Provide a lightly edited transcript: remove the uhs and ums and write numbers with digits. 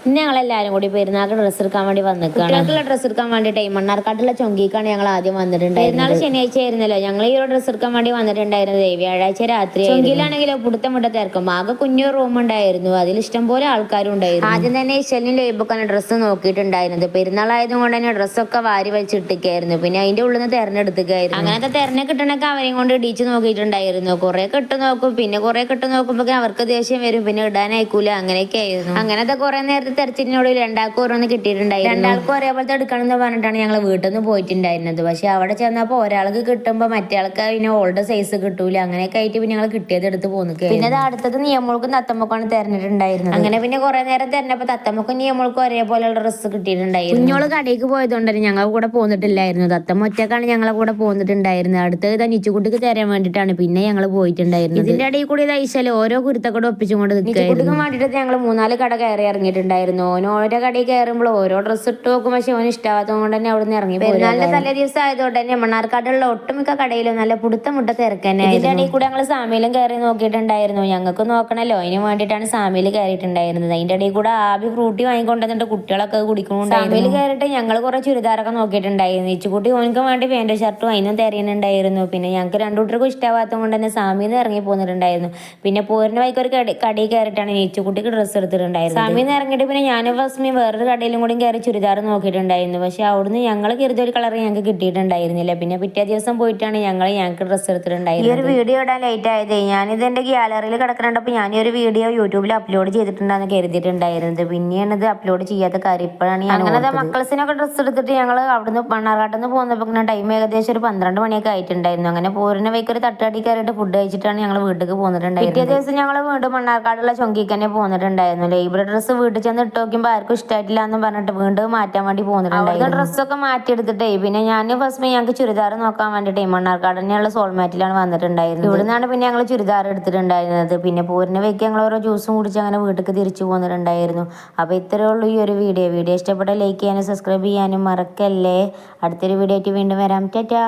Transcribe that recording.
ഇന്ന് ഞങ്ങളെല്ലാവരും കൂടി പെരുന്നാൾക്ക് ഡ്രസ്സ് എടുക്കാൻ വേണ്ടി വന്നിരിക്കുകയാണ്. കുട്ടികൾക്കുള്ള ഡ്രസ്സ് എടുക്കാൻ വേണ്ടിയിട്ട് മണ്ണാർക്കാട്ടുള്ള ചൊങ്കിക്കാണ് ഞങ്ങൾ ആദ്യം വന്നിട്ടുണ്ടായിരുന്നത്. പെരുന്നാൾ ശനിയാഴ്ച ആയിരുന്നല്ലോ ഞങ്ങൾ ഈ ഡ്രസ്സ് എടുക്കാൻ വേണ്ടി വന്നിട്ടുണ്ടായിരുന്നത്. വ്യാഴാഴ്ച രാത്രി ചൊങ്കിയിലാണെങ്കിലോ പുടുത്തം തിരക്കും. ആകെ കുഞ്ഞു റൂം ഉണ്ടായിരുന്നു, അതിൽ ഇഷ്ടംപോലെ ആൾക്കാരും ഉണ്ടായിരുന്നു. ആദ്യം തന്നെ ഇശലിനും ലൈബൊക്കെയാണ് ഡ്രസ്സ് നോക്കിയിട്ടുണ്ടായിരുന്നത്. പെരുന്നാളായതുകൊണ്ട് തന്നെ ഡ്രസ്സൊക്കെ വാരി വലിച്ചിട്ടിരിക്കായിരുന്നു. പിന്നെ അതിന്റെ ഉള്ളിൽ നിന്ന് തെരഞ്ഞെടുത്തിരിക്കായിരുന്നു. അങ്ങനത്തെ തെരഞ്ഞെ കിട്ടണൊക്കെ അവരെയും കൊണ്ട് ഇടിച്ച് നോക്കിയിട്ടുണ്ടായിരുന്നു. കുറെ കെട്ട് നോക്കും, പിന്നെ കുറെ കെട്ട് നോക്കുമ്പോ അവർക്ക് ദേഷ്യം വരും, പിന്നെ ഇടാനായിക്കൂല, അങ്ങനെയൊക്കെ ആയിരുന്നു. അങ്ങനത്തെ കുറെ നേരത്തെ തെരച്ചിനോട് രണ്ടാൾക്കും ഓരോന്ന് കിട്ടിയിട്ടുണ്ടായിരുന്നു. രണ്ടാൾക്കും ഒരേപോലത്തെ എടുക്കണം എന്ന് പറഞ്ഞിട്ടാണ് ഞങ്ങൾ വീട്ടിൽ നിന്ന് പോയിട്ടുണ്ടായിരുന്നത്. പക്ഷെ അവിടെ ചെന്നപ്പോൾ ഒരാൾക്ക് കിട്ടുമ്പോൾ മറ്റേ ആൾക്ക് പിന്നെ ഓൾഡ് സൈസ് കിട്ടൂല, അങ്ങനെയൊക്കെ ആയിട്ട് പിന്നെ ഞങ്ങൾ കിട്ടിയത് എടുത്ത് പോന്നിക്കുക. പിന്നെ അത് അടുത്തത് നിയമങ്ങൾക്കും തത്തമ്മക്കാണ് തെരഞ്ഞിട്ടുണ്ടായിരുന്നത്. അങ്ങനെ പിന്നെ കുറെ നേരം തെരഞ്ഞപ്പോൾ തത്തമ്മക്കും നിയമങ്ങൾക്കും ഒരേപോലെയുള്ള ഡ്രസ്സ് കിട്ടിയിട്ടുണ്ടായിരുന്നു. കുഞ്ഞോള് കടയിലേക്ക് പോയതുകൊണ്ട് തന്നെ ഞങ്ങൾ കൂടെ പോന്നിട്ടില്ലായിരുന്നു. തത്തമ്മ ഒറ്റക്കാണ് ഞങ്ങളെ കൂടെ പോന്നിട്ടുണ്ടായിരുന്നത്. അടുത്തത് നിച്ചുകുട്ടിക്ക് തരാൻ വേണ്ടിയിട്ടാണ് പിന്നെ ഞങ്ങൾ പോയിട്ടുണ്ടായിരുന്നത്. ഇതിന്റെ ഇടയിൽ കൂടി ഐശല് ഓരോ കുരുത്തക്കൂടെ ഒപ്പിച്ചുകൊണ്ട് നിൽക്കുവായിരുന്നു. വേണ്ടിയിട്ട് ഞങ്ങൾ 3-4 കട കയറി ഇറങ്ങിയിട്ടുണ്ടായിരുന്നു. ഓരോ കടയിൽ കയറുമ്പോൾ ഓരോ ഡ്രസ്സ് ഇട്ട് നോക്കും, പക്ഷെ ഓന് ഇഷ്ടമാകാത്തത് കൊണ്ട് തന്നെ അവിടെ നിന്ന് ഇറങ്ങി. പെരുന്നാളിന്റെ തലേ ദിവസം ആയതുകൊണ്ട് തന്നെ മണ്ണാർക്കാടുള്ള ഒട്ടുമിക്ക കടയിലും നല്ല പുടുത്ത തിരക്കന്നെ. ഇതിന്റെ ഇടയിൽ കൂടെ ഞങ്ങൾ സാമിയിലും കയറി നോക്കിയിട്ടുണ്ടായിരുന്നു. ഞങ്ങൾക്ക് നോക്കണല്ലോ, അതിന് വേണ്ടിയിട്ടാണ് സാമിയിൽ കയറിയിട്ടുണ്ടായിരുന്നത്. അതിന്റെ ഇടയിൽ കൂടെ ആബി ഫ്രൂട്ടി വാങ്ങിക്കൊണ്ടിരുന്നിട്ട് കുട്ടികളൊക്കെ കുടിക്കുന്നുണ്ടായിരുന്നു. സാമിയിൽ കയറിയിട്ട് ഞങ്ങൾ കുറെ ചുരിദാറൊക്കെ നോക്കിയിട്ടുണ്ടായിരുന്നു. ഇച്ചുകുട്ടി ഓനക്ക് വേണ്ടി പാന്റ് ഷർട്ടും അതിനും തിരയുന്നുണ്ടായിരുന്നു. പിന്നെ ഞങ്ങൾക്ക് രണ്ടുകൂട്ടർക്കും ഇഷ്ടമാകാത്തത് കൊണ്ട് തന്നെ സാമിന്ന് ഇറങ്ങി പോന്നിട്ടുണ്ടായിരുന്നു. പിന്നെ പോരിന് വൈകി ഒരു കടയിൽ കയറിയിട്ടാണ് ഇച്ചുകുട്ടിക്ക് ഡ്രസ്സ് എടുത്തിട്ടുണ്ടായിരുന്നു. സാമിന്ന് ഇറങ്ങിയിട്ട് പിന്നെ ഞാനും ഫസ്മി വേറൊരു കടയിലും കൂടി കയറി ചുരിദാർ നോക്കിയിട്ടുണ്ടായിരുന്നു. പക്ഷെ അവിടുന്ന് ഞങ്ങൾ കരുതിയ ഒരു കളർ ഞങ്ങൾക്ക് കിട്ടിയിട്ടുണ്ടായിരുന്നില്ല. പിന്നെ പിറ്റേ ദിവസം പോയിട്ടാണ് ഞങ്ങൾക്ക് ഡ്രസ്സ് എടുത്തിട്ടുണ്ടായിരുന്നത്. ഈ ഒരു വീഡിയോ ഇടാൻ ലേറ്റ് ആയത് ഞാനിത് എൻ്റെ ഗ്യാലറിയിൽ കിടക്കുന്നുണ്ടപ്പോൾ ഞാൻ ഈ ഒരു വീഡിയോ യൂട്യൂബിൽ അപ്ലോഡ് ചെയ്തിട്ടുണ്ടെന്ന് കരുതിയിട്ടുണ്ടായിരുന്നത്. പിന്നെയാണ് ഇത് അപ്ലോഡ് ചെയ്യാത്ത കാര്യം ഇപ്പോഴാണ് ഞാൻ അങ്ങനെ മക്കൾസിനൊക്കെ ഡ്രസ്സ് എടുത്തിട്ട് ഞങ്ങൾ അവിടുന്ന് മണ്ണാർക്കാട്ടിൽ നിന്ന് പോകുന്നപ്പോൾ ടൈം ഏകദേശം ഒരു 12 മണിയൊക്കെ ആയിട്ടുണ്ടായിരുന്നു. അങ്ങനെ പോരിന് വൈക്ക് ഒരു തട്ടുകടി കയറിയിട്ട് ഫുഡ് കഴിച്ചിട്ടാണ് ഞങ്ങൾ വീട്ടിലേക്ക് പോന്നിട്ടുണ്ടായിരുന്നത്. പിറ്റേ ദിവസം ഞങ്ങൾ വീണ്ടും മണ്ണാർക്കാടുള്ള ചൊങ്കിക്ക് തന്നെ പോന്നിട്ടുണ്ടായിരുന്നു. ലൈബ്രറി ഡ്രസ്സ് വീട്ടിൽ ചെന്ന് ഇട്ട് നോക്കുമ്പോൾ ആർക്കും ഇഷ്ടമായിട്ടില്ല എന്ന് പറഞ്ഞിട്ട് വീണ്ടും മാറ്റാൻ വേണ്ടി പോന്നിട്ടുണ്ടായിരുന്നു. ഡ്രസ്സൊക്കെ മാറ്റിയെടുത്തിട്ടേ പിന്നെ ഞാൻ ഫസ്റ്റ് ഞങ്ങൾക്ക് ചുരിദാർ നോക്കാൻ വേണ്ടിയിട്ട് മണ്ണാർക്കാട് തന്നെയുള്ള സോൾമാറ്റിലാണ് വന്നിട്ടുണ്ടായിരുന്നത്. ഇവിടുന്നാണ് പിന്നെ ഞങ്ങൾ ചുരിദാർ എടുത്തിട്ടുണ്ടായിരുന്നത്. പിന്നെ പോരിന് വയ്ക്ക് ഞങ്ങൾ ഓരോ ജ്യൂസും കുടിച്ച് അങ്ങനെ വീട്ടിലേക്ക് തിരിച്ചു പോന്നിട്ടുണ്ടായിരുന്നു. അപ്പോൾ ഇത്രയേ ഉള്ളൂ ഈ ഒരു വീഡിയോ ഇഷ്ടപ്പെട്ട ലൈക്ക് ചെയ്യാനും സബ്സ്ക്രൈബ് ചെയ്യാനും മറക്കല്ലേ. അടുത്തൊരു വീഡിയോ ആയിട്ട് വീണ്ടും വരാം. ടാറ്റാ.